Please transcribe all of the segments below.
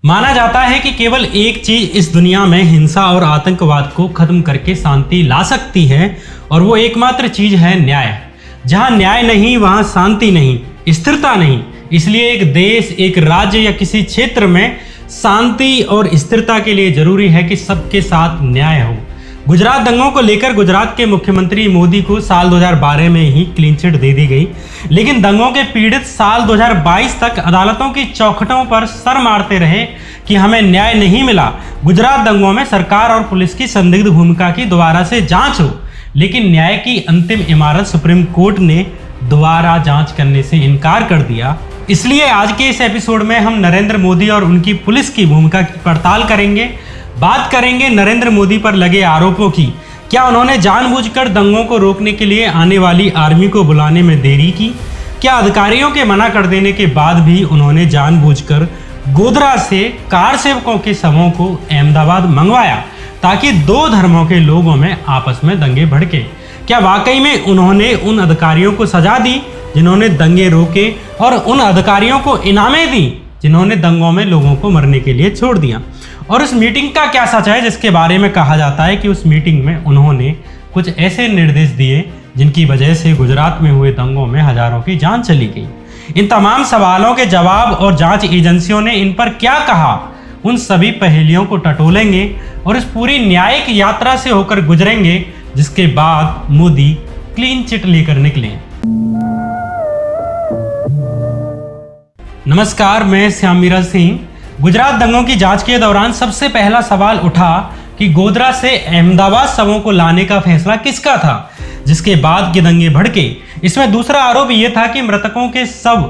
माना जाता है कि केवल एक चीज इस दुनिया में हिंसा और आतंकवाद को खत्म करके शांति ला सकती है और वो एकमात्र चीज है न्याय। जहां न्याय नहीं वहां शांति नहीं, स्थिरता नहीं। इसलिए एक देश, एक राज्य या किसी क्षेत्र में शांति और स्थिरता के लिए जरूरी है कि सबके साथ न्याय हो। गुजरात दंगों को लेकर गुजरात के मुख्यमंत्री मोदी को साल 2012 में ही क्लीन चिट दे दी गई, लेकिन दंगों के पीड़ित साल 2022 तक अदालतों की चौखटों पर सर मारते रहे कि हमें न्याय नहीं मिला। गुजरात दंगों में सरकार और पुलिस की संदिग्ध भूमिका की दोबारा से जांच हो, लेकिन न्याय की अंतिम इमारत सुप्रीम कोर्ट ने दोबारा जांच करने से इनकार कर दिया। इसलिए आज के इस एपिसोड में हम नरेंद्र मोदी और उनकी पुलिस की भूमिका की पड़ताल करेंगे। बात करेंगे नरेंद्र मोदी पर लगे आरोपों की। क्या उन्होंने जानबूझकर दंगों को रोकने के लिए आने वाली आर्मी को बुलाने में देरी की? क्या अधिकारियों के मना कर देने के बाद भी उन्होंने जानबूझकर गोधरा से कार सेवकों के शवों को अहमदाबाद मंगवाया ताकि दो धर्मों के लोगों में आपस में दंगे भड़के? क्या वाकई में उन्होंने उन अधिकारियों को सजा दी जिन्होंने दंगे रोके और उन अधिकारियों को इनामें दी जिन्होंने दंगों में लोगों को मरने के लिए छोड़ दिया? और उस मीटिंग का क्या सच है जिसके बारे में कहा जाता है कि उस मीटिंग में उन्होंने कुछ ऐसे निर्देश दिए जिनकी वजह से गुजरात में हुए दंगों में हजारों की जान चली गई? इन तमाम सवालों के जवाब और जांच एजेंसियों ने इन पर क्या कहा, उन सभी पहेलियों को टटोलेंगे और इस पूरी न्यायिक यात्रा से होकर गुजरेंगे, जिसके बाद मोदी क्लीन चिट लेकर निकले। नमस्कार, मैं श्यामवीरा सिंह। गुजरात दंगों की जांच के दौरान सबसे पहला सवाल उठा कि गोधरा से अहमदाबाद शवों को लाने का फैसला किसका था, जिसके बाद के दंगे भड़के। इसमें दूसरा आरोप यह था कि मृतकों के शव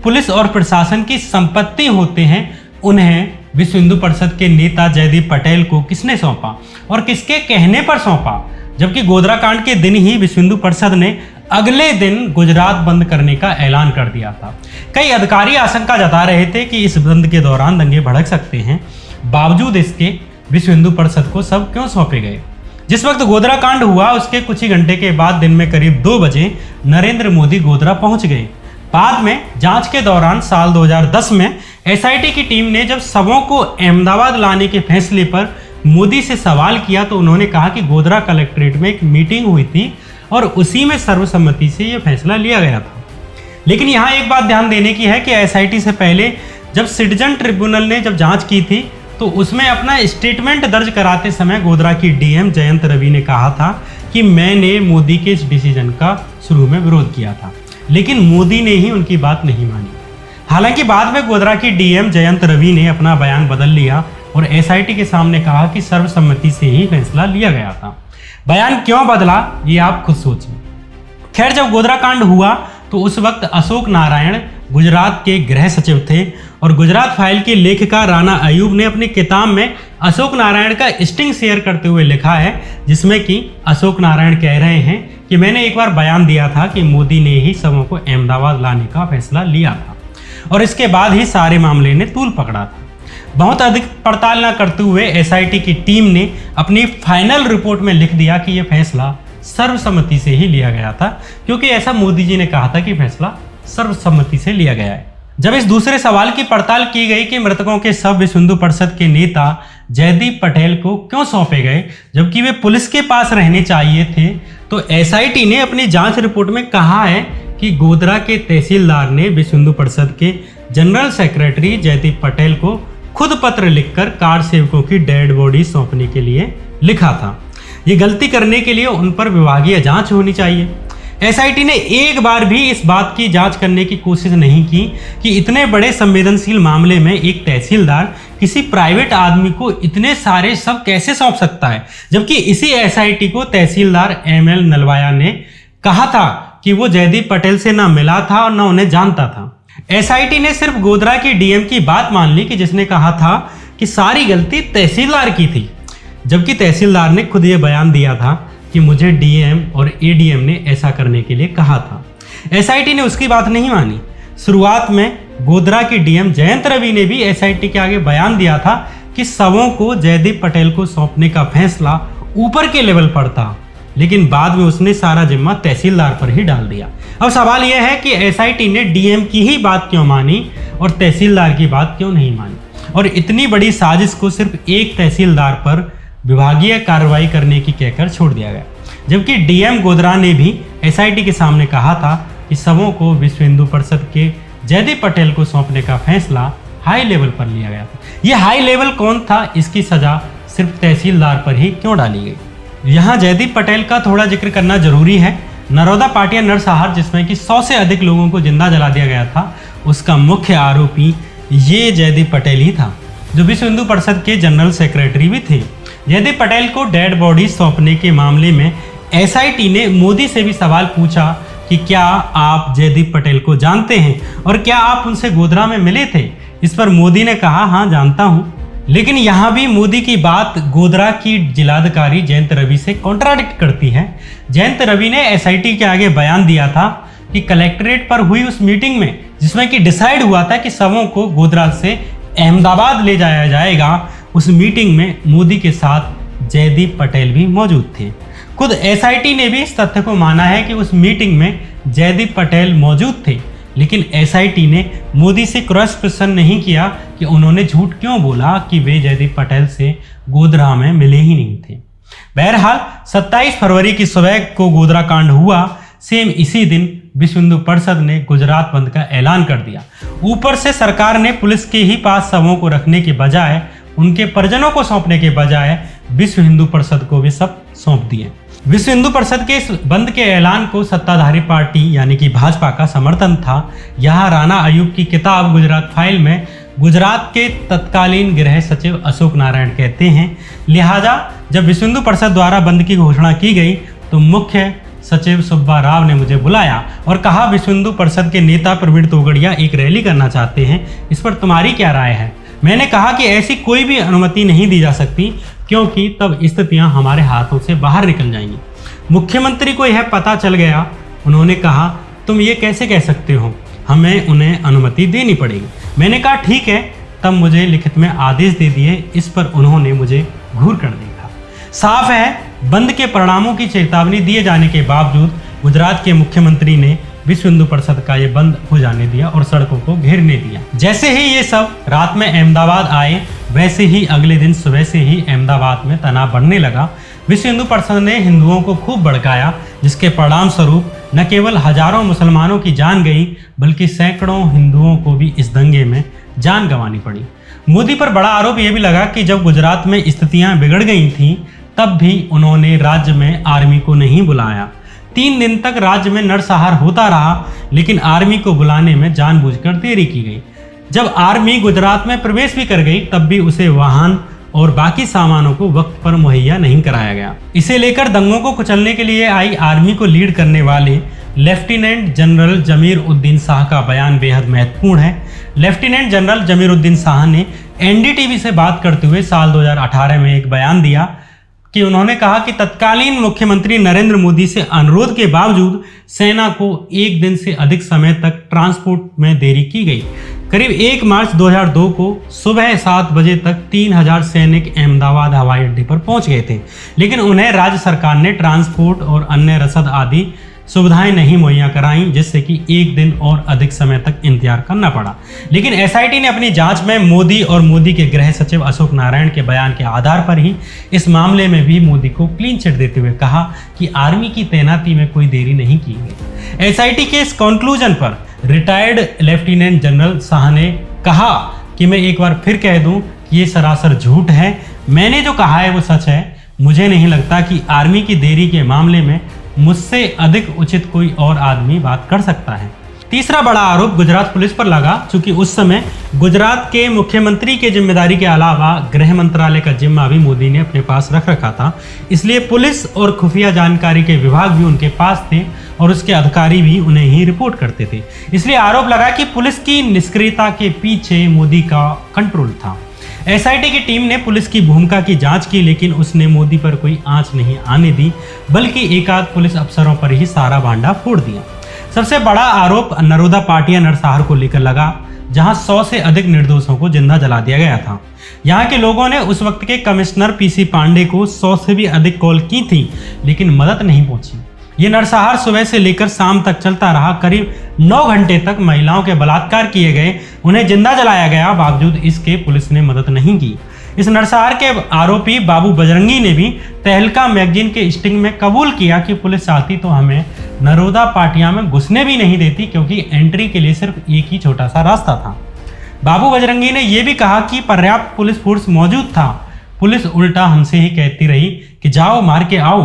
पुलिस और प्रशासन की संपत्ति होते हैं। उन्हें विश्व हिंदू परिषद के नेता जयदीप पटेल को किसने सौंपा और किसके कहने पर सौंपा, जबकि गोधरा कांड के दिन ही विश्व हिंदू परिषद ने अगले दिन गुजरात बंद करने का ऐलान कर दिया था। कई अधिकारी आशंका जता रहे थे कि इस बंद के दौरान दंगे भड़क सकते हैं। बावजूद इसके विश्व हिंदू परिषद को सब क्यों सौंपे गए? जिस वक्त गोधरा कांड हुआ उसके कुछ ही घंटे के बाद दिन में करीब 2 बजे नरेंद्र मोदी गोधरा पहुंच गए। बाद में जांच के दौरान साल 2010 में एसआईटी की टीम ने जब शवों को अहमदाबाद लाने के फैसले पर मोदी से सवाल किया तो उन्होंने कहा कि गोधरा कलेक्ट्रेट में एक मीटिंग हुई थी और उसी में सर्वसम्मति से यह फैसला लिया गया था। लेकिन यहाँ एक बात ध्यान देने की है कि एसआईटी से पहले जब सिटीजन ट्रिब्यूनल ने जब जांच की थी तो उसमें अपना स्टेटमेंट दर्ज कराते समय गोधरा की डीएम जयंत रवि ने कहा था कि मैंने मोदी के इस डिसीजन का शुरू में विरोध किया था, लेकिन मोदी ने ही उनकी बात नहीं मानी। हालांकि बाद में गोधरा की डीएम जयंत रवि ने अपना बयान बदल लिया और एसआईटी के सामने कहा कि सर्वसम्मति से ही फैसला लिया गया था। बयान क्यों बदला ये आप खुद सोचिए। खैर, जब गोधरा कांड हुआ तो उस वक्त अशोक नारायण गुजरात के गृह सचिव थे और गुजरात फाइल की लेखिका राना अयूब ने अपनी किताब में अशोक नारायण का स्टिंग शेयर करते हुए लिखा है, जिसमें कि अशोक नारायण कह रहे हैं कि मैंने एक बार बयान दिया था कि मोदी ने ही शवों को अहमदाबाद लाने का फैसला लिया था और इसके बाद ही सारे मामले ने तूल पकड़ा था। बहुत अधिक पड़ताल न करते हुए एसआईटी की टीम ने अपनी फाइनल रिपोर्ट में लिख दिया कि यह फैसला सर्वसम्मति से ही लिया गया था, क्योंकि ऐसा मोदी जी ने कहा था कि फैसला सर्वसम्मति से लिया गया है। जब इस दूसरे सवाल की पड़ताल की गई कि मृतकों के शव विश्व हिंदू परिषद के नेता जयदीप पटेल को क्यों सौंपे गए जबकि वे पुलिस के पास रहने चाहिए थे, तो एसआईटी ने अपनी जांच रिपोर्ट में कहा है कि गोधरा के तहसीलदार ने विश्व हिंदू परिषद के जनरल सेक्रेटरी जयदीप पटेल को खुद पत्र लिखकर कार सेवकों की डेड बॉडी सौंपने के लिए लिखा था। ये गलती करने के लिए उन पर विभागीय जांच होनी चाहिए। एसआईटी ने एक बार भी इस बात की जांच करने की कोशिश नहीं की कि इतने बड़े संवेदनशील मामले में एक तहसीलदार किसी प्राइवेट आदमी को इतने सारे शव कैसे सौंप सकता है, जबकि इसी एसआईटी को तहसीलदार एमएल नलवाया ने कहा था कि वो जयदीप पटेल से ना मिला था और ना उन्हें जानता था। एसआईटी ने सिर्फ गोधरा की डीएम की बात मान ली कि जिसने कहा था कि सारी गलती तहसीलदार की थी, जबकि तहसीलदार ने खुद ये बयान दिया था कि मुझे डीएम और एडीएम ने ऐसा करने के लिए कहा था। एसआईटी ने उसकी बात नहीं मानी। शुरुआत में गोधरा की डीएम जयंत रवि ने भी एसआईटी के आगे बयान दिया था कि शवों को जयदीप पटेल को सौंपने का फैसला ऊपर के लेवल पर था, लेकिन बाद में उसने सारा जिम्मा तहसीलदार पर ही डाल दिया। अब सवाल यह है कि एसआईटी ने डीएम की ही बात क्यों मानी और तहसीलदार की बात क्यों नहीं मानी। और इतनी बड़ी साजिश को सिर्फ एक तहसीलदार पर विभागीय कार्रवाई करने की कहकर छोड़ दिया गया, जबकि डीएम गोधरा ने भी एसआईटी के सामने कहा था कि शवों को विश्व हिंदू परिषद के जयदीप पटेल को सौंपने का फैसला हाई लेवल पर लिया गया था। यह हाई लेवल कौन था, इसकी सजा सिर्फ तहसीलदार पर ही क्यों डाली गई। यहाँ जयदीप पटेल का थोड़ा जिक्र करना जरूरी है। नरोदा पाटिया नरसंहार जिसमें कि 100 से अधिक लोगों को जिंदा जला दिया गया था, उसका मुख्य आरोपी ये जयदीप पटेल ही था, जो विश्व हिंदू परिषद के जनरल सेक्रेटरी भी थे। जयदीप पटेल को डेड बॉडी सौंपने के मामले में एसआईटी ने मोदी से भी सवाल पूछा कि क्या आप जयदीप पटेल को जानते हैं और क्या आप उनसे गोधरा में मिले थे। इस पर मोदी ने कहा, हाँ जानता हूं। लेकिन यहाँ भी मोदी की बात गोधरा की जिलाधिकारी जयंत रवि से कॉन्ट्राडिक्ट करती है। जयंत रवि ने एसआईटी के आगे बयान दिया था कि कलेक्ट्रेट पर हुई उस मीटिंग में जिसमें कि डिसाइड हुआ था कि शवों को गोधरा से अहमदाबाद ले जाया जाएगा, उस मीटिंग में मोदी के साथ जयदीप पटेल भी मौजूद थे। खुद एसआईटी ने भी इस तथ्य को माना है कि उस मीटिंग में जयदीप पटेल मौजूद थे, लेकिन एसआईटी ने मोदी से क्रॉस क्वेश्चन नहीं किया कि उन्होंने झूठ क्यों बोला कि वे जयदीप पटेल से गोधरा में मिले ही नहीं थे। बहरहाल 27 फरवरी की सुबह को गोधरा कांड हुआ। सेम इसी दिन विश्व हिंदू परिषद ने गुजरात बंद का ऐलान कर दिया। ऊपर से सरकार ने पुलिस के ही पास शवों को रखने के बजाय, उनके परिजनों को सौंपने के बजाय विश्व हिंदू परिषद को वे सब सौंप दिए। विश्व हिंदू परिषद के इस बंद के ऐलान को सत्ताधारी पार्टी यानी कि भाजपा का समर्थन था। यहाँ राणा अयूब की किताब गुजरात फाइल में गुजरात के तत्कालीन गृह सचिव अशोक नारायण कहते हैं, लिहाजा जब विश्व हिंदू परिषद द्वारा बंद की घोषणा की गई तो मुख्य सचिव सुब्बा राव ने मुझे बुलाया और कहा, विश्व हिंदू परिषद के नेता प्रवीण तोगड़िया एक रैली करना चाहते हैं, इस पर तुम्हारी क्या राय है। मैंने कहा कि ऐसी कोई भी अनुमति नहीं दी जा सकती, क्योंकि तब स्थितियां हमारे हाथों से बाहर निकल जाएंगी। मुख्यमंत्री को यह पता चल गया। उन्होंने कहा, तुम ये कैसे कह सकते हो, हमें उन्हें अनुमति देनी पड़ेगी। मैंने कहा ठीक है। तब मुझे लिखित में आदेश दे दिए। इस पर उन्होंने मुझे घूर कर देखा। साफ है, बंद के परिणामों की चेतावनी दिए जाने के बावजूद गुजरात के मुख्यमंत्री ने विश्व हिंदू परिषद का ये बंद हो जाने दिया और सड़कों को घेरने दिया। जैसे ही ये सब रात में अहमदाबाद आए, वैसे ही अगले दिन सुबह से ही अहमदाबाद में तनाव बढ़ने लगा। विश्व हिंदू परिषद ने हिंदुओं को खूब भड़काया, जिसके परिणाम स्वरूप न केवल हजारों मुसलमानों की जान गई, बल्कि सैकड़ों हिंदुओं को भी इस दंगे में जान गंवानी पड़ी। मोदी पर बड़ा आरोप यह भी लगा कि जब गुजरात में स्थितियां बिगड़ गई थीं, तब भी उन्होंने राज्य में आर्मी को नहीं बुलाया। 3 दिन तक राज्य में नरसंहार होता रहा, लेकिन आर्मी को बुलाने में जानबूझकर देरी की गई। जब आर्मी गुजरात में प्रवेश भी कर गई, तब भी उसे वाहन और बाकी सामानों को वक्त पर मुहैया नहीं कराया गया। इसे लेकर दंगों को कुचलने के लिए आई आर्मी को लीड करने वाले लेफ्टिनेंट जनरल जमीर उद्दीन शाह का बयान बेहद महत्वपूर्ण है। लेफ्टिनेंट जनरल जमीर उद्दीन शाह ने एनडीटीवी से बात करते हुए साल 2018 में एक बयान दिया कि उन्होंने कहा कि तत्कालीन मुख्यमंत्री नरेंद्र मोदी से अनुरोध के बावजूद सेना को 1 दिन से अधिक समय तक ट्रांसपोर्ट में देरी की गई। करीब 1 मार्च 2002 को सुबह 7 बजे तक 3000 सैनिक अहमदाबाद हवाई अड्डे पर पहुंच गए थे, लेकिन उन्हें राज्य सरकार ने ट्रांसपोर्ट और अन्य रसद आदि सुविधाएं नहीं मुहैया कराईं, जिससे कि 1 दिन और अधिक समय तक इंतजार करना पड़ा। लेकिन एसआईटी ने अपनी जांच में मोदी और मोदी के गृह सचिव अशोक नारायण के बयान के आधार पर ही इस मामले में भी मोदी को क्लीन चिट देते हुए कहा कि आर्मी की तैनाती में कोई देरी नहीं की गई। एसआईटी के इस कंक्लूजन पर रिटायर्ड लेफ्टिनेंट जनरल शाह ने कहा कि मैं एक बार फिर कह दूं कि ये सरासर झूठ है। मैंने जो कहा है वो सच है। मुझे नहीं लगता कि आर्मी की देरी के मामले में मुझसे अधिक उचित कोई और आदमी बात कर सकता है। तीसरा बड़ा आरोप गुजरात पुलिस पर लगा, क्योंकि उस समय गुजरात के मुख्यमंत्री के जिम्मेदारी के अलावा गृह मंत्रालय का जिम्मा भी मोदी ने अपने पास रख रखा था। इसलिए पुलिस और खुफिया जानकारी के विभाग भी उनके पास थे और उसके अधिकारी भी उन्हें ही रिपोर्ट करते थे। इसलिए आरोप लगा कि पुलिस की निष्क्रियता के पीछे मोदी का कंट्रोल था। एसआईटी की टीम ने पुलिस की भूमिका की जांच की, लेकिन उसने मोदी पर कोई आंच नहीं आने दी, बल्कि एकाध पुलिस अफसरों पर ही सारा भांडा फोड़ दिया। सबसे बड़ा आरोप नरोदा पाटिया नरसंहार को लेकर लगा, जहां 100 से अधिक निर्दोषों को जिंदा जला दिया गया था। यहाँ के लोगों ने उस वक्त के कमिश्नर पीसी पांडे को 100 से भी अधिक कॉल की थी, लेकिन मदद नहीं पहुंची। ये नरसंहार सुबह से लेकर शाम तक चलता रहा। करीब 9 घंटे तक महिलाओं के बलात्कार किए गए, उन्हें जिंदा जलाया गया। बावजूद इसके पुलिस ने मदद नहीं की। इस नरसंहार के आरोपी बाबू बजरंगी ने भी तहलका मैगजीन के स्टिंग में कबूल किया कि पुलिस चाहती तो हमें नरोदा पाटिया में घुसने भी नहीं देती, क्योंकि एंट्री के लिए सिर्फ एक ही छोटा सा रास्ता था। बाबू बजरंगी ने यह भी कहा कि पर्याप्त पुलिस फोर्स मौजूद था। पुलिस उल्टा हमसे ही कहती रही कि जाओ मार के आओ।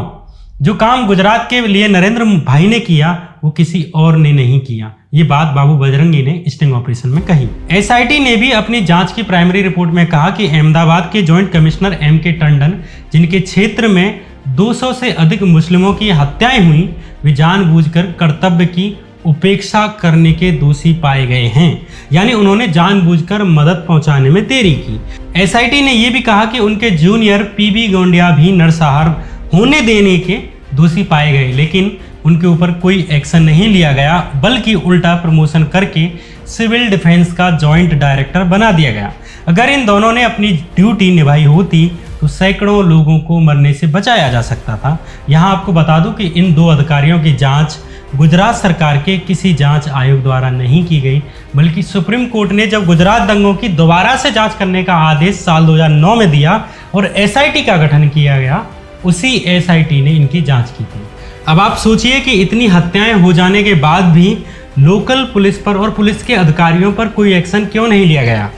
जो काम गुजरात के लिए नरेंद्र भाई ने किया वो किसी और ने नहीं किया। ये बात बाबू बजरंगी ने स्टिंग ऑपरेशन में कही। एसआईटी ने भी अपनी जांच की प्राइमरी रिपोर्ट में कहा कि अहमदाबाद के जॉइंट कमिश्नर एम.के. टंडन, जिनके क्षेत्र में 200 से अधिक मुस्लिमों की हत्याएं हुई, वे जानबूझकर कर्तव्य की उपेक्षा करने के दोषी पाए गए हैं। यानी उन्होंने जानबूझकर मदद पहुंचाने में देरी की। एसआईटी ने यह भी कहा कि उनके जूनियर पीबी गोंडिया भी नरसंहार होने देने के दोषी पाए गए, लेकिन उनके ऊपर कोई एक्शन नहीं लिया गया, बल्कि उल्टा प्रमोशन करके सिविल डिफेंस का जॉइंट डायरेक्टर बना दिया गया। अगर इन दोनों ने अपनी ड्यूटी निभाई होती तो सैकड़ों लोगों को मरने से बचाया जा सकता था। यहाँ आपको बता दूं कि इन दो अधिकारियों की जांच गुजरात सरकार के किसी जांच आयोग द्वारा नहीं की गई, बल्कि सुप्रीम कोर्ट ने जब गुजरात दंगों की दोबारा से जांच करने का आदेश साल 2009 में दिया और एसआईटी का गठन किया गया, उसी एसआईटी ने इनकी जांच की थी। अब आप सोचिए कि इतनी हत्याएं हो जाने के बाद भी लोकल पुलिस पर और पुलिस के अधिकारियों पर कोई एक्शन क्यों नहीं लिया गया।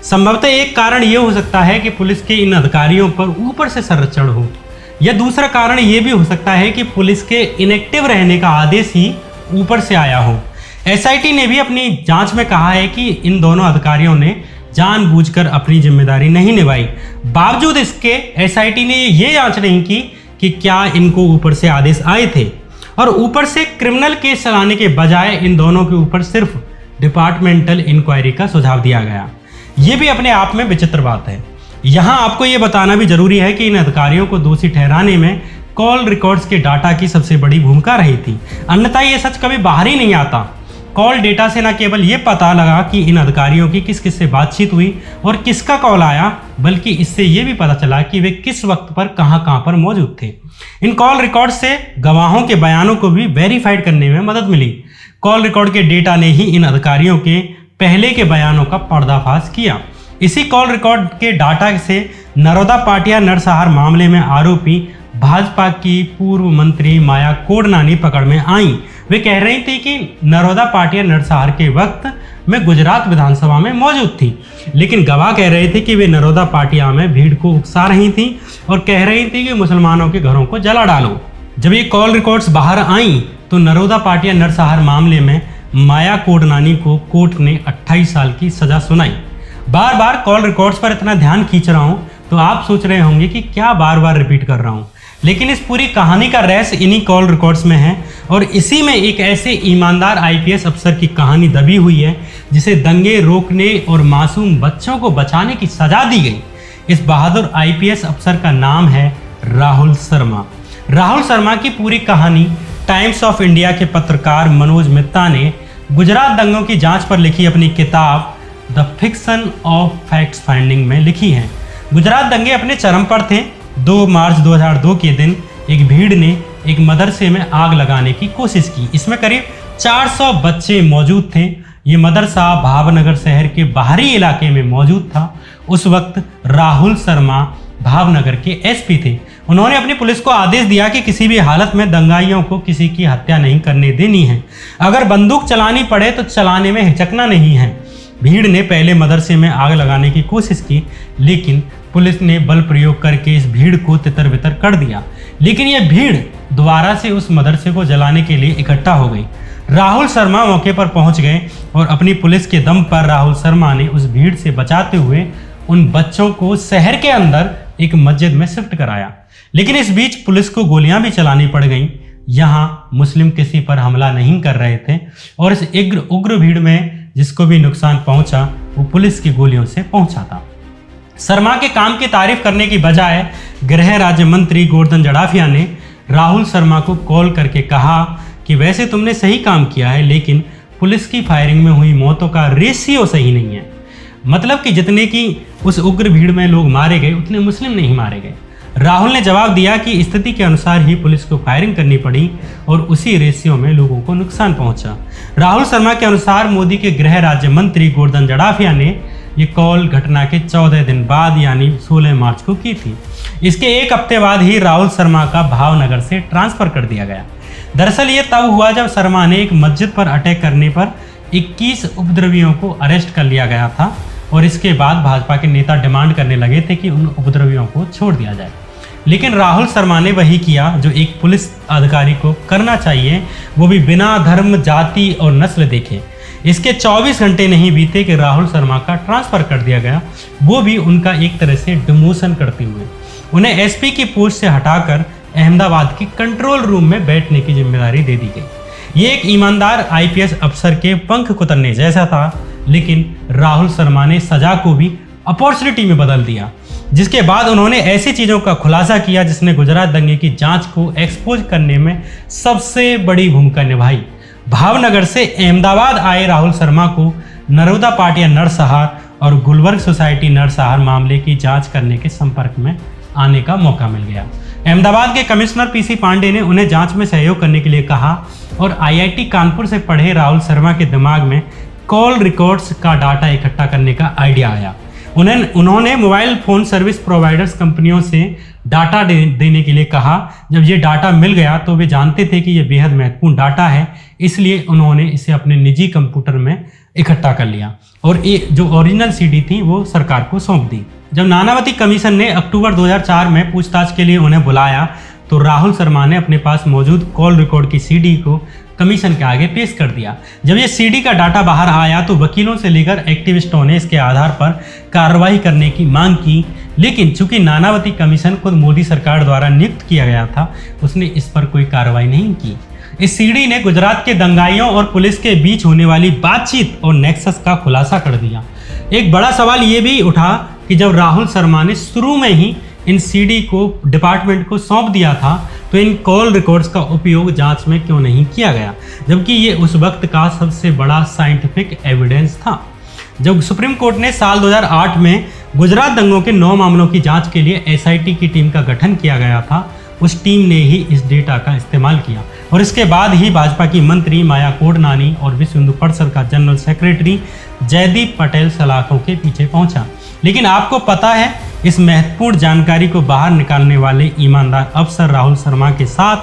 संभवतः एक कारण यह हो सकता है कि पुलिस के इन अधिकारियों पर ऊपर से संरक्षण हो, या दूसरा कारण यह भी हो सकता है कि पुलिस के इनएक्टिव रहने का आदेश ही ऊपर से आया हो। एसआईटी ने भी अपनी जांच में कहा है कि इन दोनों अधिकारियों ने जानबूझकर अपनी जिम्मेदारी नहीं निभाई। बावजूद इसके एसआईटी ने यह जांच नहीं की कि क्या इनको ऊपर से आदेश आए थे, और ऊपर से क्रिमिनल केस चलाने के बजाय इन दोनों के ऊपर सिर्फ डिपार्टमेंटल इंक्वायरी का सुझाव दिया गया। ये भी अपने आप में विचित्र बात है। यहाँ आपको ये बताना भी जरूरी है कि इन अधिकारियों को दोषी ठहराने में कॉल रिकॉर्ड्स के डाटा की सबसे बड़ी भूमिका रही थी, अन्यथा ये सच कभी बाहर ही नहीं आता। कॉल डेटा से न केवल ये पता लगा कि इन अधिकारियों की किस किस से बातचीत हुई और किसका कॉल आया, बल्कि इससे ये भी पता चला कि वे किस वक्त पर कहाँ पर मौजूद थे। इन कॉल रिकॉर्ड से गवाहों के बयानों को भी वेरीफाइड करने में मदद मिली। कॉल रिकॉर्ड के डेटा ने ही इन अधिकारियों के पहले के बयानों का पर्दाफाश किया। इसी कॉल रिकॉर्ड के डाटा से नरोदा पाटिया नरसंहार मामले में आरोपी भाजपा की पूर्व मंत्री माया कोडनानी पकड़ में आई। वे कह रही थी कि नरोदा पाटिया नरसंहार के वक्त मैं गुजरात विधानसभा में मौजूद थी, लेकिन गवाह कह रहे थे कि वे नरोदा पाटिया में भीड़ को उकसा रही थी और कह रही थी कि मुसलमानों के घरों को जला डालो। जब ये कॉल रिकॉर्ड्स बाहर आईं तो नरोदा पाटिया नरसंहार मामले में माया कोडनानी को कोर्ट ने 28 साल की सजा सुनाई। बार बार कॉल रिकॉर्ड्स पर इतना ध्यान खींच रहा हूँ तो आप सोच रहे होंगे कि क्या बार बार रिपीट कर रहा हूँ, लेकिन इस पूरी कहानी का रहस्य इन्हीं कॉल रिकॉर्ड्स में है, और इसी में एक ऐसे ईमानदार आईपीएस अफसर की कहानी दबी हुई है जिसे दंगे रोकने और मासूम बच्चों को बचाने की सजा दी गई। इस बहादुर आईपीएस अफसर का नाम है राहुल शर्मा। राहुल शर्मा की पूरी कहानी टाइम्स ऑफ इंडिया के पत्रकार मनोज मित्ता ने गुजरात दंगों की जांच पर लिखी अपनी किताब the fiction of facts finding में लिखी है। गुजरात दंगे अपने चरम पर थे। 2 मार्च 2002 के दिन एक भीड़ ने एक मदरसे में आग लगाने की कोशिश की। इसमें करीब 400 बच्चे मौजूद थे। ये मदरसा भावनगर शहर के बाहरी इलाके में मौजूद था। उस वक्त राहुल शर्मा भावनगर के एसपी थे। उन्होंने अपनी पुलिस को आदेश दिया कि किसी भी हालत में दंगाइयों को किसी की हत्या नहीं करने देनी है। अगर बंदूक चलानी पड़े तो चलाने में हिचकना नहीं है। भीड़ ने पहले मदरसे में आग लगाने की कोशिश की, लेकिन पुलिस ने बल प्रयोग करके इस भीड़ को तितर बितर कर दिया। लेकिन यह भीड़ दोबारा से उस मदरसे को जलाने के लिए इकट्ठा हो गई। राहुल शर्मा मौके पर पहुंच गए और अपनी पुलिस के दम पर राहुल शर्मा ने उस भीड़ से बचाते हुए उन बच्चों को शहर के अंदर एक मस्जिद में शिफ्ट कराया। लेकिन इस बीच पुलिस को गोलियां भी चलानी पड़ गईं। यहाँ मुस्लिम किसी पर हमला नहीं कर रहे थे और इस उग्र भीड़ में जिसको भी नुकसान पहुंचा वो पुलिस की गोलियों से पहुंचा था। शर्मा के काम की तारीफ करने की बजाय गृह राज्य मंत्री गोवर्धन जड़ाफिया ने राहुल शर्मा को कॉल करके कहा कि वैसे तुमने सही काम किया है, लेकिन पुलिस की फायरिंग में हुई मौतों का रेशियो सही नहीं है। मतलब कि जितने की उस उग्र भीड़ में लोग मारे गए उतने मुस्लिम नहीं मारे गए। राहुल ने जवाब दिया कि स्थिति के अनुसार ही पुलिस को फायरिंग करनी पड़ी और उसी रेशियो में लोगों को नुकसान पहुंचा। राहुल शर्मा के अनुसार मोदी के गृह राज्य मंत्री गोवर्धन जड़ाफिया ने ये कॉल घटना के 14 दिन बाद यानी 16 मार्च को की थी। इसके एक हफ्ते बाद ही राहुल शर्मा का भावनगर से ट्रांसफर कर दिया गया। दरअसल ये तब हुआ जब शर्मा ने एक मस्जिद पर अटैक करने पर 21 उपद्रवियों को अरेस्ट कर लिया गया था और इसके बाद भाजपा के नेता डिमांड करने लगे थे कि उन उपद्रवियों को छोड़ दिया जाए। लेकिन राहुल शर्मा ने वही किया जो एक पुलिस अधिकारी को करना चाहिए, वो भी बिना धर्म, जाति और नस्ल देखे। इसके 24 घंटे नहीं बीते कि राहुल शर्मा का ट्रांसफर कर दिया गया, वो भी उनका एक तरह से डिमोशन करते हुए। उन्हें एसपी की पोस्ट से हटाकर अहमदाबाद के कंट्रोल रूम में बैठने की जिम्मेदारी दे दी गई। ये एक ईमानदार आईपीएस अफसर के पंख कुतरने जैसा था, लेकिन राहुल शर्मा ने सजा को भी अपॉर्चुनिटी में बदल दिया, जिसके बाद उन्होंने ऐसी चीज़ों का खुलासा किया जिसने गुजरात दंगे की जांच को एक्सपोज करने में सबसे बड़ी भूमिका निभाई। भावनगर से अहमदाबाद आए राहुल शर्मा को नरोदा पाटिया नरसहार और गुलबर्ग सोसाइटी नरसहार मामले की जांच करने के संपर्क में आने का मौका मिल गया। अहमदाबाद के कमिश्नर पीसी पांडे ने उन्हें जांच में सहयोग करने के लिए कहा और आईआईटी कानपुर से पढ़े राहुल शर्मा के दिमाग में कॉल रिकॉर्ड्स का डाटा इकट्ठा करने का आइडिया आया। उन्होंने मोबाइल फ़ोन सर्विस प्रोवाइडर्स कंपनियों से डाटा देने के लिए कहा। जब ये डाटा मिल गया तो वे जानते थे कि ये बेहद महत्वपूर्ण डाटा है, इसलिए उन्होंने इसे अपने निजी कंप्यूटर में इकट्ठा कर लिया और ये जो ओरिजिनल सीडी थी वो सरकार को सौंप दी। जब नानावती कमीशन ने अक्टूबर 2004 में पूछताछ के लिए उन्हें बुलाया तो राहुल शर्मा ने अपने पास मौजूद कॉल रिकॉर्ड की सीडी को कमीशन के आगे पेश कर दिया। जब ये सीडी का डाटा बाहर आया तो वकीलों से लेकर एक्टिविस्टों ने इसके आधार पर कार्रवाई करने की मांग की, लेकिन चूंकि नानावती कमीशन खुद मोदी सरकार द्वारा नियुक्त किया गया था, उसने इस पर कोई कार्रवाई नहीं की। इस सीडी ने गुजरात के दंगाइयों और पुलिस के बीच होने वाली बातचीत और नेक्सस का खुलासा कर दिया। एक बड़ा सवाल ये भी उठा कि जब राहुल शर्मा ने शुरू में ही इन सीडी को डिपार्टमेंट को सौंप दिया था तो इन कॉल रिकॉर्ड्स का उपयोग जांच में क्यों नहीं किया गया, जबकि ये उस वक्त का सबसे बड़ा साइंटिफिक एविडेंस था। जब सुप्रीम कोर्ट ने साल 2008 में गुजरात दंगों के 9 मामलों की जांच के लिए एसआईटी की टीम का गठन किया गया था, उस टीम ने ही इस डेटा का इस्तेमाल किया और इसके बाद ही भाजपा की मंत्री माया कोडनानी और विश्व हिंदू परिषद का जनरल सेक्रेटरी जयदीप पटेल सलाखों के पीछे पहुंचा। लेकिन आपको पता है इस महत्वपूर्ण जानकारी को बाहर निकालने वाले ईमानदार अफसर राहुल शर्मा के साथ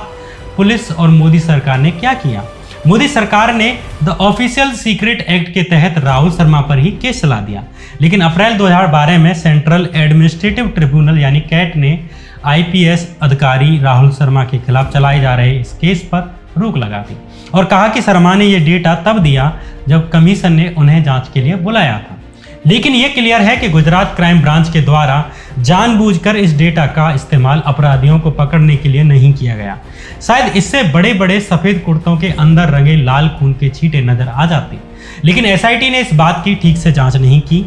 पुलिस और मोदी सरकार ने क्या किया? मोदी सरकार ने द ऑफिशियल सीक्रेट एक्ट के तहत राहुल शर्मा पर ही केस चला दिया, लेकिन अप्रैल 2012 में सेंट्रल एडमिनिस्ट्रेटिव ट्रिब्यूनल यानी कैट ने आईपीएस अधिकारी राहुल शर्मा के खिलाफ चलाए जा रहे इस केस पर रोक लगा दी और कहा कि शर्मा ने यह डेटा तब दिया जब कमीशन ने उन्हें जांच के लिए बुलाया था। लेकिन यह क्लियर है कि गुजरात क्राइम ब्रांच के द्वारा जानबूझकर इस डेटा का इस्तेमाल अपराधियों को पकड़ने के लिए नहीं किया गया। शायद इससे बड़े बड़े सफ़ेद कुर्तों के अंदर रंगे लाल खून के छींटे नजर आ जाते, लेकिन एसआईटी ने इस बात की ठीक से जांच नहीं की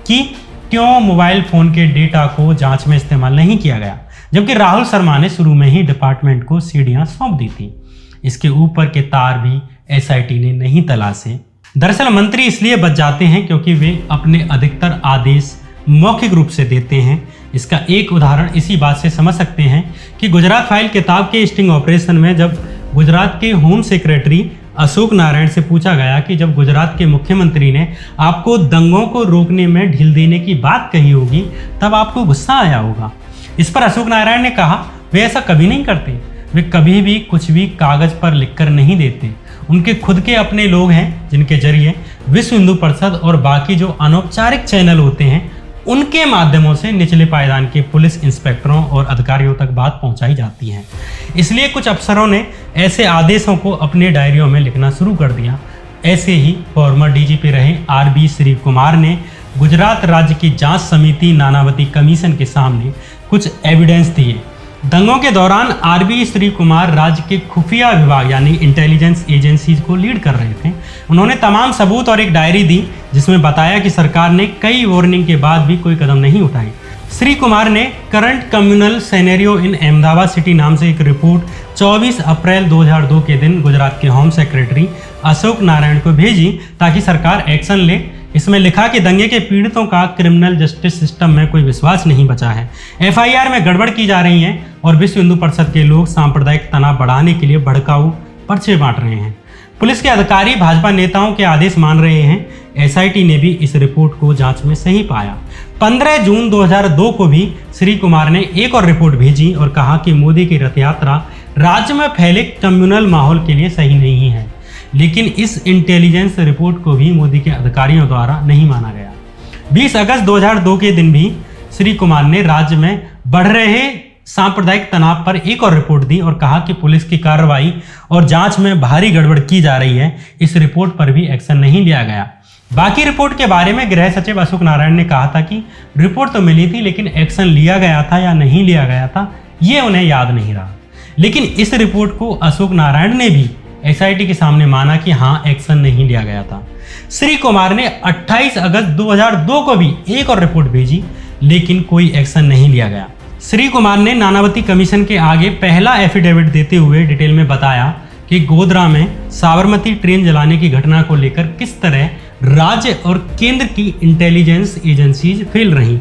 कि क्यों मोबाइल फ़ोन के डेटा को जांच में इस्तेमाल नहीं किया गया, जबकि राहुल शर्मा ने शुरू में ही डिपार्टमेंट को सीडियां सौंप दी थी। इसके ऊपर के तार भी एसआईटी ने नहीं तलाशे। दरअसल मंत्री इसलिए बच जाते हैं क्योंकि वे अपने अधिकतर आदेश मौखिक रूप से देते हैं। इसका एक उदाहरण इसी बात से समझ सकते हैं कि गुजरात फाइल किताब के स्टिंग ऑपरेशन में जब गुजरात के होम सेक्रेटरी अशोक नारायण से पूछा गया कि जब गुजरात के मुख्यमंत्री ने आपको दंगों को रोकने में ढील देने की बात कही होगी तब आपको गुस्सा आया होगा। इस पर अशोक नारायण ने कहा वे ऐसा कभी नहीं करते, वे कभी भी कुछ भी कागज पर लिखकर नहीं देते। उनके खुद के अपने लोग हैं जिनके जरिए विश्व हिंदू परिषद और बाकी जो अनौपचारिक चैनल होते हैं उनके माध्यमों से निचले पायदान के पुलिस इंस्पेक्टरों और अधिकारियों तक बात पहुंचाई जाती है। इसलिए कुछ अफसरों ने ऐसे आदेशों को अपने डायरियों में लिखना शुरू कर दिया। ऐसे ही फॉर्मर डीजीपी रहे आरबी श्री कुमार ने गुजरात राज्य की जांच समिति नानावती कमीशन के सामने कुछ एविडेंस दिए। दंगों के दौरान आरबी श्री कुमार राज्य के खुफिया विभाग यानी इंटेलिजेंस एजेंसीज को लीड कर रहे थे। उन्होंने तमाम सबूत और एक डायरी दी जिसमें बताया कि सरकार ने कई वार्निंग के बाद भी कोई कदम नहीं उठाई। श्री कुमार ने current communal scenario in Ahmedabad city नाम से एक रिपोर्ट 24 अप्रैल 2002 के दिन गुजरात के होम सेक्रेटरी अशोक नारायण को भेजी ताकि सरकार एक्शन ले। इसमें लिखा कि दंगे के पीड़ितों का क्रिमिनल जस्टिस सिस्टम में कोई विश्वास नहीं बचा है, एफआईआर में गड़बड़ की जा रही है और विश्व हिंदू परिषद के लोग सांप्रदायिक तनाव बढ़ाने के लिए भड़काऊ पर्चे बांट रहे हैं। पुलिस के अधिकारी भाजपा नेताओं के आदेश मान रहे हैं। एसआईटी ने भी इस रिपोर्ट को जांच में सही पाया। 15 जून 2002 को भी श्री कुमार ने एक और रिपोर्ट भेजी और कहा कि मोदी की रथ यात्रा राज्य में फैले कम्युनल माहौल के लिए सही नहीं है। लेकिन इस इंटेलिजेंस रिपोर्ट को भी मोदी के अधिकारियों द्वारा नहीं माना गया। 20 अगस्त 2002 के दिन भी श्री कुमार ने राज्य में बढ़ रहे सांप्रदायिक तनाव पर एक और रिपोर्ट दी और कहा कि पुलिस की कार्रवाई और जांच में भारी गड़बड़ की जा रही है। इस रिपोर्ट पर भी एक्शन नहीं लिया गया। बाकी रिपोर्ट के बारे में गृह सचिव अशोक नारायण ने कहा था कि रिपोर्ट तो मिली थी, लेकिन एक्शन लिया गया था या नहीं लिया गया था ये उन्हें याद नहीं रहा। लेकिन इस रिपोर्ट को अशोक नारायण ने भी एसआईटी के सामने माना कि हाँ, एक्शन नहीं लिया गया था। श्री कुमार ने 28 अगस्त 2002 को भी एक और रिपोर्ट भेजी, लेकिन कोई एक्शन नहीं लिया गया। श्री कुमार ने नानावती कमीशन के आगे पहला एफिडेविट देते हुए डिटेल में बताया कि गोधरा में साबरमती ट्रेन जलाने की घटना को लेकर किस तरह राज्य और केंद्र की इंटेलिजेंस एजेंसीज फेल रहीं।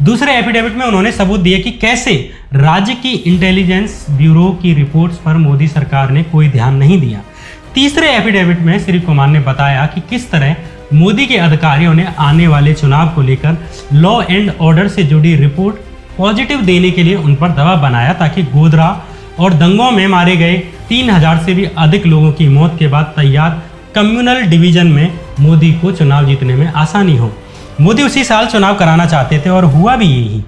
दूसरे एफिडेविट में उन्होंने सबूत दिए कि कैसे राज्य की इंटेलिजेंस ब्यूरो की रिपोर्ट्स पर मोदी सरकार ने कोई ध्यान नहीं दिया। तीसरे एफिडेविट में श्री कुमार ने बताया कि किस तरह मोदी के अधिकारियों ने आने वाले चुनाव को लेकर लॉ एंड ऑर्डर से जुड़ी रिपोर्ट पॉजिटिव देने के लिए उन पर दबाव बनाया, ताकि गोधरा और दंगों में मारे गए 3000 से भी अधिक लोगों की मौत के बाद तैयार कम्युनल डिवीजन में मोदी को चुनाव जीतने में आसानी हो। मोदी उसी साल चुनाव कराना चाहते थे और हुआ भी यही।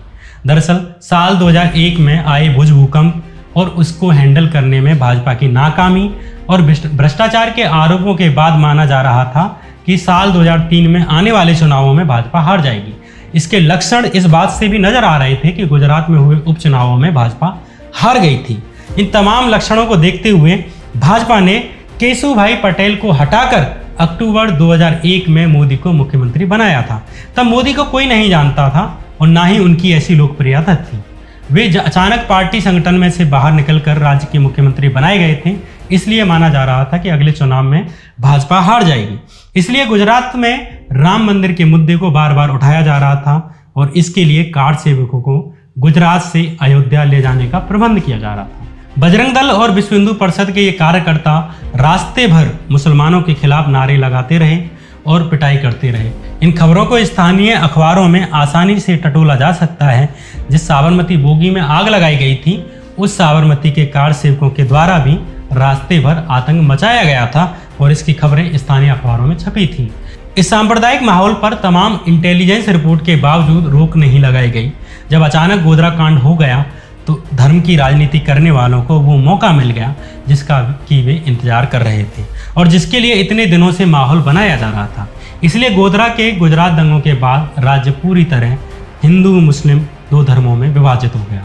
दरअसल साल 2001 में आए भुज भूकंप और उसको हैंडल करने में भाजपा की नाकामी और भ्रष्टाचार के आरोपों के बाद माना जा रहा था कि साल 2003 में आने वाले चुनावों में भाजपा हार जाएगी। इसके लक्षण इस बात से भी नजर आ रहे थे कि गुजरात में हुए उपचुनावों में भाजपा हार गई थी। इन तमाम लक्षणों को देखते हुए भाजपा ने केशुभाई पटेल को हटाकर अक्टूबर 2001 में मोदी को मुख्यमंत्री बनाया था। तब मोदी को कोई नहीं जानता था और ना ही उनकी ऐसी लोकप्रियता थी। वे अचानक पार्टी संगठन में से बाहर निकलकर राज्य के मुख्यमंत्री बनाए गए थे। इसलिए माना जा रहा था कि अगले चुनाव में भाजपा हार जाएगी। इसलिए गुजरात में राम मंदिर के मुद्दे को बार बार उठाया जा रहा था और इसके लिए कार्ड सेवकों को गुजरात से अयोध्या ले जाने का प्रबंध किया जा रहा था। बजरंग दल और विश्व हिंदू परिषद के ये कार्यकर्ता रास्ते भर मुसलमानों के खिलाफ नारे लगाते रहे और पिटाई करते रहे। इन खबरों को स्थानीय अखबारों में आसानी से टटोला जा सकता है। जिस साबरमती बोगी में आग लगाई गई थी, उस साबरमती के कार्ड सेवकों के द्वारा भी रास्ते भर आतंक मचाया गया था और इसकी खबरें स्थानीय अखबारों में छपी थी। इस सांप्रदायिक माहौल पर तमाम इंटेलिजेंस रिपोर्ट के बावजूद रोक नहीं लगाई गई। जब अचानक गोधरा कांड हो गया तो धर्म की राजनीति करने वालों को वो मौका मिल गया जिसका कि वे इंतजार कर रहे थे और जिसके लिए इतने दिनों से माहौल बनाया जा रहा था। इसलिए गोधरा के गुजरात दंगों के बाद राज्य पूरी तरह हिंदू मुस्लिम दो धर्मों में विभाजित हो गया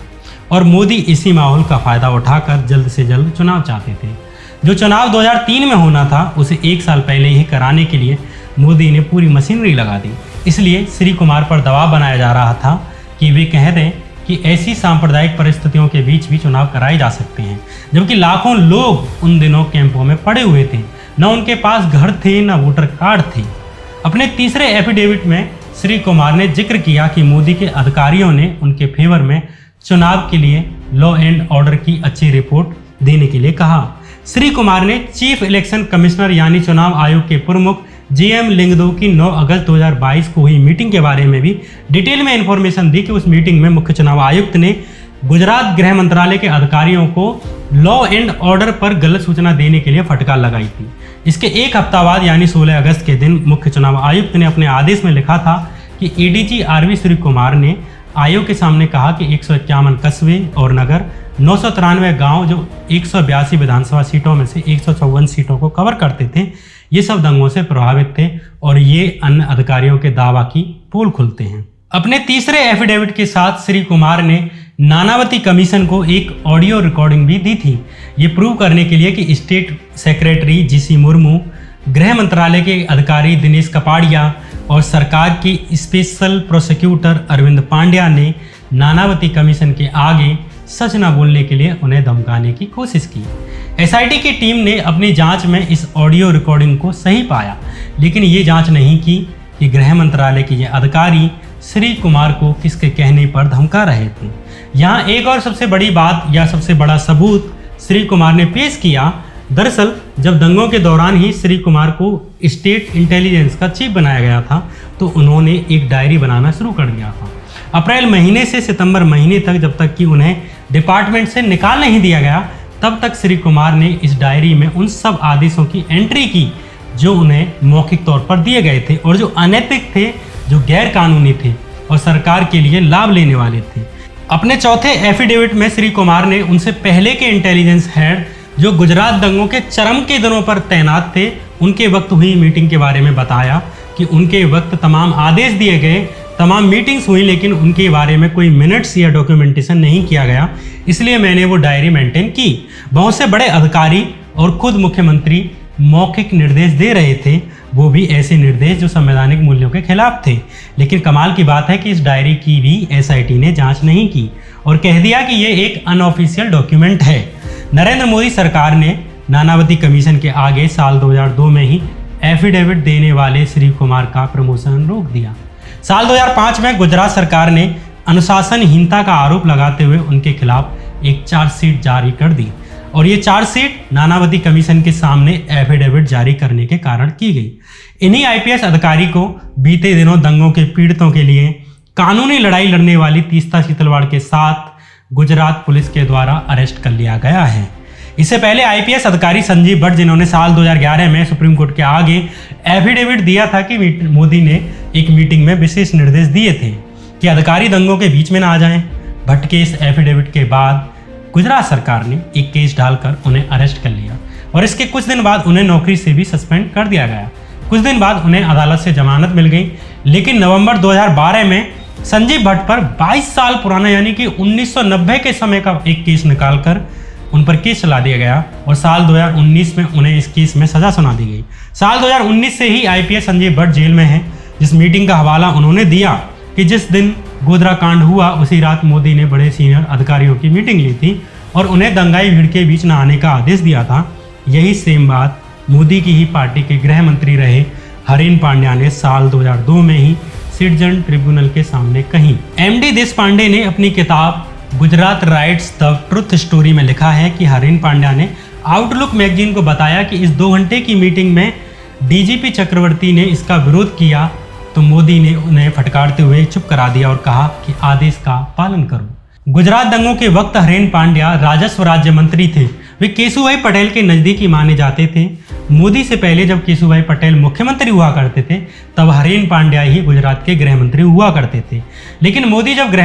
और मोदी इसी माहौल का फायदा उठाकर जल्द से जल्द चुनाव चाहते थे। जो चुनाव 2003 में होना था उसे एक साल पहले ही कराने के लिए मोदी ने पूरी मशीनरी लगा दी। इसलिए श्री कुमार पर दबाव बनाया जा रहा था कि वे कह दें कि ऐसी सांप्रदायिक परिस्थितियों के बीच भी चुनाव कराए जा सकते हैं, जबकि लाखों लोग उन दिनों कैंपों में पड़े हुए थे। न उनके पास घर थे न वोटर कार्ड थे। अपने तीसरे एफिडेविट में श्री कुमार ने जिक्र किया कि मोदी के अधिकारियों ने उनके फेवर में चुनाव के लिए लॉ एंड ऑर्डर की अच्छी रिपोर्ट देने के लिए कहा। श्री कुमार ने चीफ इलेक्शन कमिश्नर यानी चुनाव आयोग के प्रमुख JM लिंगदो की 9 अगस्त 2022 को हुई मीटिंग के बारे में भी डिटेल में इंफॉर्मेशन दी कि उस मीटिंग में मुख्य चुनाव आयुक्त ने गुजरात गृह मंत्रालय के अधिकारियों को लॉ एंड ऑर्डर पर गलत सूचना देने के लिए फटकार लगाई थी। इसके एक हफ्ता बाद यानी 16 अगस्त के दिन मुख्य चुनाव आयुक्त ने अपने आदेश में लिखा था कि ADG RV श्री कुमार ने आयोग के सामने कहा कि 151 कस्बे और नगर 993 गांव जो 182 विधानसभा सीटों में से 154 सीटों को कवर करते थे, ये सब दंगों से प्रभावित थे और ये अन्य अधिकारियों के दावा की पोल खुलते हैं। अपने तीसरे एफिडेविट के साथ श्री कुमार ने नानावती कमीशन को एक ऑडियो रिकॉर्डिंग भी दी थी, ये प्रूव करने के लिए कि स्टेट सेक्रेटरी GC मुर्मू, गृह मंत्रालय के अधिकारी दिनेश कपाड़िया और सरकार की स्पेशल प्रोसिक्यूटर अरविंद पांड्या ने नानावती कमीशन के आगे सच न बोलने के लिए उन्हें धमकाने की कोशिश की। SIT की टीम ने अपनी जांच में इस ऑडियो रिकॉर्डिंग को सही पाया, लेकिन ये जांच नहीं की कि गृह मंत्रालय के ये अधिकारी श्री कुमार को किसके कहने पर धमका रहे थे। यहाँ एक और सबसे बड़ी बात या सबसे बड़ा सबूत श्री कुमार ने पेश किया दरअसल जब दंगों के दौरान ही श्री कुमार को स्टेट इंटेलिजेंस का चीफ बनाया गया था तो उन्होंने एक डायरी बनाना शुरू कर दिया था। अप्रैल महीने से सितंबर महीने तक, जब तक कि उन्हें डिपार्टमेंट से निकाल नहीं दिया गया, तब तक श्री कुमार ने इस डायरी में उन सब आदेशों की एंट्री की जो उन्हें मौखिक तौर पर दिए गए थे और जो अनैतिक थे, जो गैर कानूनी थे और सरकार के लिए लाभ लेने वाले थे। अपने चौथे एफिडेविट में श्री कुमार ने उनसे पहले के इंटेलिजेंस हेड जो गुजरात दंगों के चरम के दिनों पर तैनात थे, उनके वक्त हुई मीटिंग के बारे में बताया कि उनके वक्त तमाम आदेश दिए गए, तमाम मीटिंग्स हुई, लेकिन उनके बारे में कोई मिनट्स या डॉक्यूमेंटेशन नहीं किया गया, इसलिए मैंने वो डायरी मेंटेन की। बहुत से बड़े अधिकारी और खुद मुख्यमंत्री मौखिक निर्देश दे रहे थे, वो भी ऐसे निर्देश जो संवैधानिक मूल्यों के खिलाफ थे। लेकिन कमाल की बात है कि इस डायरी की भी एसआईटी ने जांच नहीं की और कह दिया कि ये एक अनऑफिशियल डॉक्यूमेंट है। नरेंद्र मोदी सरकार ने नानावती कमीशन के आगे साल 2002 में ही एफिडेविट देने वाले श्री कुमार का प्रमोशन रोक दिया। साल 2005 में गुजरात सरकार ने अनुशासनहीनता का आरोप लगाते हुए उनके खिलाफ एक चार्जशीट जारी कर दी और ये चार्जशीट नानावती कमीशन के सामने एफिडेविट जारी करने के कारण की गई। इन्हीं आईपीएस अधिकारी को बीते दिनों दंगों के पीड़ितों के लिए कानूनी लड़ाई लड़ने वाली तीस्ता सीतलवाड़ के साथ गुजरात पुलिस के द्वारा अरेस्ट कर लिया गया है। इससे पहले आईपीएस अधिकारी संजीव भट्ट, जिन्होंने साल 2011 में सुप्रीम कोर्ट के आगे एफिडेविट दिया था कि मोदी ने एक मीटिंग में विशेष निर्देश दिए थे कि अधिकारी दंगों के बीच में ना आ जाएं। भट्ट के इस एफिडेविट के बाद गुजरात सरकार ने एक केस डालकर उन्हें अरेस्ट कर लिया और इसके कुछ दिन बाद उन्हें नौकरी से भी सस्पेंड कर दिया गया। कुछ दिन बाद उन्हें अदालत से जमानत मिल गई, लेकिन नवंबर 2012 में संजीव भट्ट पर 22 साल पुराना यानी कि 1990 के समय का एक केस निकालकर उन पर केस चला दिया गया और साल 2019 में उन्हें इस केस में सजा सुना दी गई। साल 2019 से ही आईपीएस संजीव भट्ट जेल में हैं। जिस मीटिंग का हवाला उन्होंने दिया कि जिस दिन गोधरा कांड हुआ उसी रात मोदी ने बड़े सीनियर अधिकारियों की मीटिंग ली थी और उन्हें दंगाई भीड़ के बीच न आने का आदेश दिया था। यही सेम बात मोदी की ही पार्टी के गृह मंत्री रहे हरीन पांड्या ने साल 2002 में ही सिटीजन ट्रिब्यूनल के सामने कही। एमडी देशपांडे ने अपनी किताब Gujarat rights the truth story में लिखा है कि हरीन पांड्या ने आउटलुक मैगजीन को बताया कि इस 2 घंटे की मीटिंग में डीजीपी चक्रवर्ती ने इसका विरोध किया तो मोदी ने उन्हें फटकारते हुए चुप करा दिया और कहा कि आदेश का पालन करो। गुजरात दंगों के वक्त हरीन पांड्या राजस्व राज्य मंत्री थे। वे केशुभाई पटेल के नज़दीकी माने जाते थे। मोदी से पहले जब केशुभाई पटेल मुख्यमंत्री हुआ करते थे तब हरीन पांड्या ही गुजरात के गृह मंत्री हुआ करते थे। लेकिन मोदी जब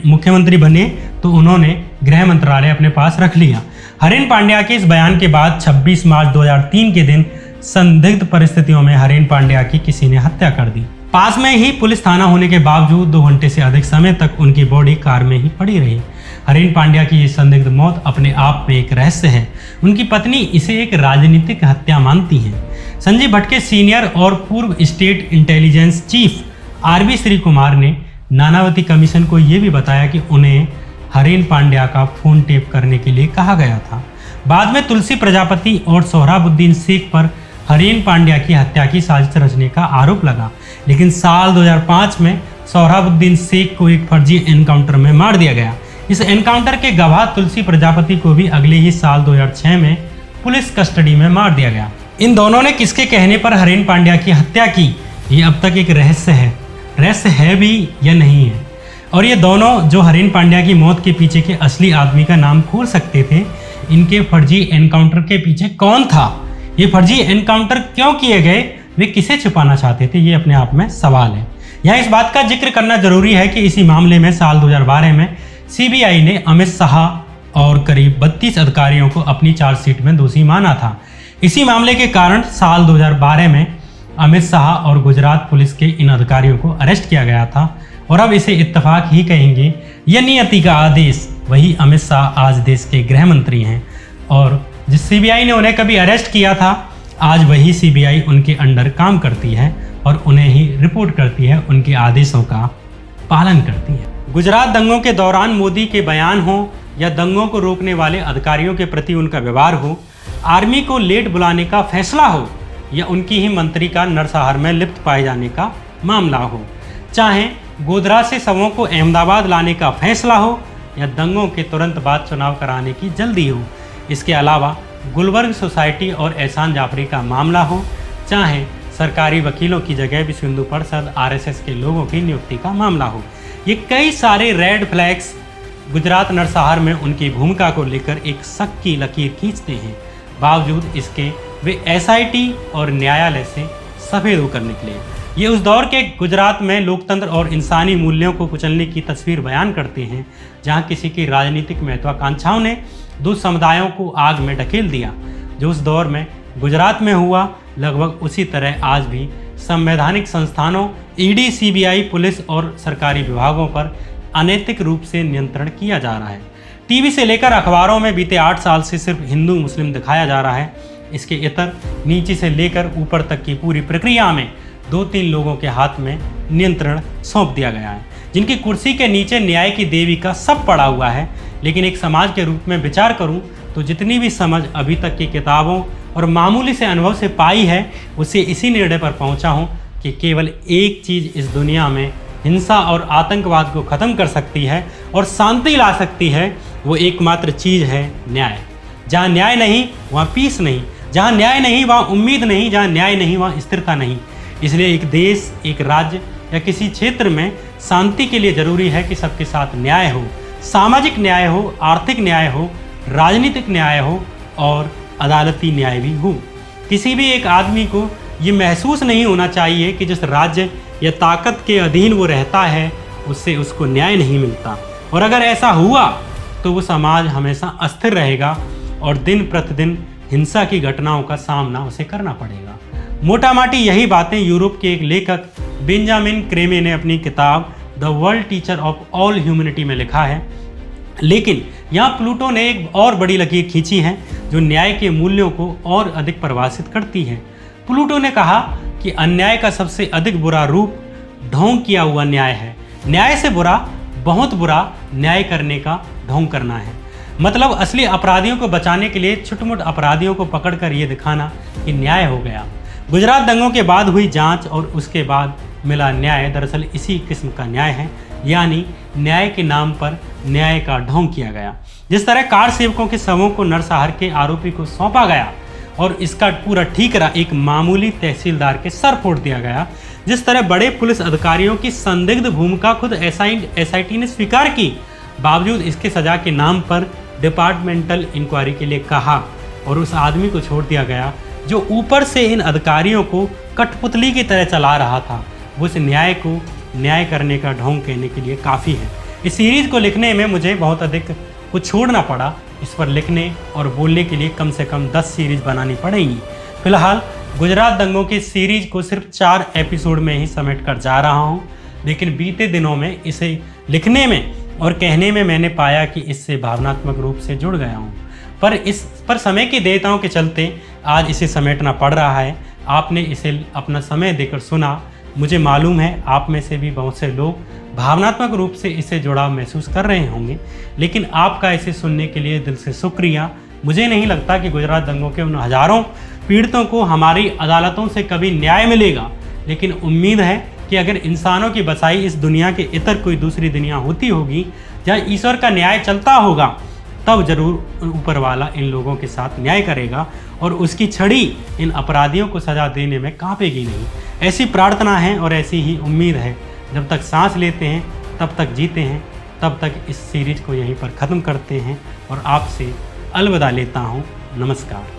मुख्यमंत्री बने तो उन्होंने गृह मंत्रालय अपने पास रख लिया। हरीन पांड्या के इस बयान के बाद 26 मार्च 2003 के दिन संदिग्ध परिस्थितियों में हरीन पांड्या की किसी ने हत्या कर दी। पास में ही पुलिस थाना होने के बावजूद 2 घंटे से अधिक समय तक उनकी बॉडी कार में ही पड़ी रही। हरीन पांड्या की ये संदिग्ध मौत अपने आप में एक रहस्य है। उनकी पत्नी इसे एक राजनीतिक हत्या मानती हैं। संजीव भट्ट के सीनियर और पूर्व state intelligence chief R B Sreekumar ने नानावती कमीशन को ये भी बताया कि उन्हें हरीन पांड्या का फोन टेप करने के लिए कहा गया था। बाद में तुलसी प्रजापति और सोहराबुद्दीन शेख पर हरीन पांड्या की हत्या की साजिश रचने का आरोप लगा, लेकिन साल 2005 में सोहराबुद्दीन शेख को एक फर्जी एनकाउंटर में मार दिया गया। इस एनकाउंटर के गवाह तुलसी प्रजापति को भी अगले ही साल 2006 में पुलिस कस्टडी में मार दिया गया। इन दोनों ने किसके कहने पर हरीन पांड्या की हत्या की, ये अब तक एक रहस्य है भी या नहीं है। और ये दोनों जो हरीन पांड्या की मौत के पीछे के असली आदमी का नाम खोल सकते थे, इनके फर्जी एनकाउंटर के पीछे कौन था, ये फर्जी एनकाउंटर क्यों किए गए, वे किसे छुपाना चाहते थे, ये अपने आप में सवाल है। यहाँ इस बात का जिक्र करना जरूरी है कि इसी मामले में साल 2012 में सीबीआई ने अमित शाह और करीब 32 अधिकारियों को अपनी चार्जशीट में दोषी माना था। इसी मामले के कारण साल 2012 में अमित शाह और गुजरात पुलिस के इन अधिकारियों को अरेस्ट किया गया था और अब इसे इत्तेफाक ही कहेंगे, यह नियति का आदेश। वही अमित शाह आज देश के गृह मंत्री हैं और जिस सीबीआई ने उन्हें कभी अरेस्ट किया था, आज वही सीबीआई उनके अंडर काम करती है और उन्हें ही रिपोर्ट करती है, उनके आदेशों का पालन करती है। गुजरात दंगों के दौरान मोदी के बयान हो या दंगों को रोकने वाले अधिकारियों के प्रति उनका व्यवहार हो, आर्मी को लेट बुलाने का फैसला हो या उनकी ही मंत्री का नरसंहार में लिप्त पाए जाने का मामला हो, चाहे गोधरा से शवों को अहमदाबाद लाने का फैसला हो या दंगों के तुरंत बाद चुनाव कराने की जल्दी हो, इसके अलावा गुलबर्ग सोसाइटी और एहसान जाफरी का मामला हो, चाहे सरकारी वकीलों की जगह विश्व हिंदू परिषद आरएसएस के लोगों की नियुक्ति का मामला हो, ये कई सारे रेड फ्लैग्स गुजरात नरसंहार में उनकी भूमिका को लेकर एक शक की लकीर खींचते हैं। बावजूद इसके वे एसआईटी और न्यायालय से सफेद होकर निकले। ये उस दौर के गुजरात में लोकतंत्र और इंसानी मूल्यों को कुचलने की तस्वीर बयान करते हैं, जहां किसी की राजनीतिक महत्वाकांक्षाओं ने दो समुदायों को आग में ढकेल दिया। जो उस दौर में गुजरात में हुआ, लगभग उसी तरह आज भी संवैधानिक संस्थानों, ईडी, सीबीआई, पुलिस और सरकारी विभागों पर अनैतिक रूप से नियंत्रण किया जा रहा है। टीवी से लेकर अखबारों में बीते 8 साल से सिर्फ हिंदू मुस्लिम दिखाया जा रहा है। इसके इतर नीचे से लेकर ऊपर तक की पूरी प्रक्रिया में 2-3 लोगों के हाथ में नियंत्रण सौंप दिया गया है, जिनकी कुर्सी के नीचे न्याय की देवी का सब पड़ा हुआ है। लेकिन एक समाज के रूप में विचार करूं तो जितनी भी समझ अभी तक की किताबों और मामूली से अनुभव से पाई है, उससे इसी निर्णय पर पहुंचा हूं कि केवल एक चीज़ इस दुनिया में हिंसा और आतंकवाद को ख़त्म कर सकती है और शांति ला सकती है, वो एकमात्र चीज़ है न्याय। जहाँ न्याय नहीं वहाँ पीस नहीं, जहाँ न्याय नहीं वहाँ उम्मीद नहीं, जहाँ न्याय नहीं वहाँ स्थिरता नहीं। इसलिए एक देश, एक राज्य या किसी क्षेत्र में शांति के लिए ज़रूरी है कि सबके साथ न्याय हो, सामाजिक न्याय हो, आर्थिक न्याय हो, राजनीतिक न्याय हो और अदालती न्याय भी हो। किसी भी एक आदमी को ये महसूस नहीं होना चाहिए कि जिस राज्य या ताकत के अधीन वो रहता है उससे उसको न्याय नहीं मिलता, और अगर ऐसा हुआ तो वो समाज हमेशा अस्थिर रहेगा और दिन प्रतिदिन हिंसा की घटनाओं का सामना उसे करना पड़ेगा। मोटा माटी यही बातें यूरोप के एक लेखक बेंजामिन क्रेमे ने अपनी किताब the world teacher of all humanity में लिखा है। लेकिन यहाँ प्लूटो ने एक और बड़ी लकीर खींची है जो न्याय के मूल्यों को और अधिक परिभाषित करती है। प्लूटो ने कहा कि अन्याय का सबसे अधिक बुरा रूप ढोंग किया हुआ न्याय है। न्याय से बुरा, बहुत बुरा, न्याय करने का ढोंग करना है। मतलब असली अपराधियों को बचाने के लिए छुटमुट अपराधियों को पकड़कर ये दिखाना कि न्याय हो गया। गुजरात दंगों के बाद हुई जांच और उसके बाद मिला न्याय दरअसल इसी किस्म का न्याय है, यानी न्याय के नाम पर न्याय का ढोंग किया गया। जिस तरह कार सेवकों के शवों को नरसंहार के आरोपी को सौंपा गया और इसका पूरा ठीकरा एक मामूली तहसीलदार के सर फोड़ दिया गया, जिस तरह बड़े पुलिस अधिकारियों की संदिग्ध भूमिका खुद एसआईटी ने स्वीकार की, बावजूद इसके सजा के नाम पर डिपार्टमेंटल इंक्वायरी के लिए कहा और उस आदमी को छोड़ दिया गया जो ऊपर से इन अधिकारियों को कठपुतली की तरह चला रहा था, वो इस न्याय को न्याय करने का ढोंग कहने के लिए काफ़ी है। इस सीरीज़ को लिखने में मुझे बहुत अधिक कुछ छोड़ना पड़ा। इस पर लिखने और बोलने के लिए कम से कम 10 सीरीज़ बनानी पड़ेंगी। फिलहाल गुजरात दंगों की सीरीज़ को सिर्फ 4 एपिसोड में ही समेट कर जा रहा हूँ, लेकिन बीते दिनों में इसे लिखने में और कहने में मैंने पाया कि इससे भावनात्मक रूप से जुड़ गया हूँ, पर इस पर समय की देयताओं के चलते आज इसे समेटना पड़ रहा है। आपने इसे अपना समय देकर सुना। मुझे मालूम है आप में से भी बहुत से लोग भावनात्मक रूप से इससे जुड़ाव महसूस कर रहे होंगे, लेकिन आपका इसे सुनने के लिए दिल से शुक्रिया। मुझे नहीं लगता कि गुजरात दंगों के उन हज़ारों पीड़ितों को हमारी अदालतों से कभी न्याय मिलेगा, लेकिन उम्मीद है कि अगर इंसानों की बसाई इस दुनिया के इतर कोई दूसरी दुनिया होती होगी जहाँ ईश्वर का न्याय चलता होगा, तब जरूर ऊपर वाला इन लोगों के साथ न्याय करेगा और उसकी छड़ी इन अपराधियों को सजा देने में कांपेगी नहीं। ऐसी प्रार्थना है और ऐसी ही उम्मीद है। जब तक सांस लेते हैं तब तक जीते हैं। तब तक इस सीरीज को यहीं पर ख़त्म करते हैं और आपसे अलविदा लेता हूँ। नमस्कार।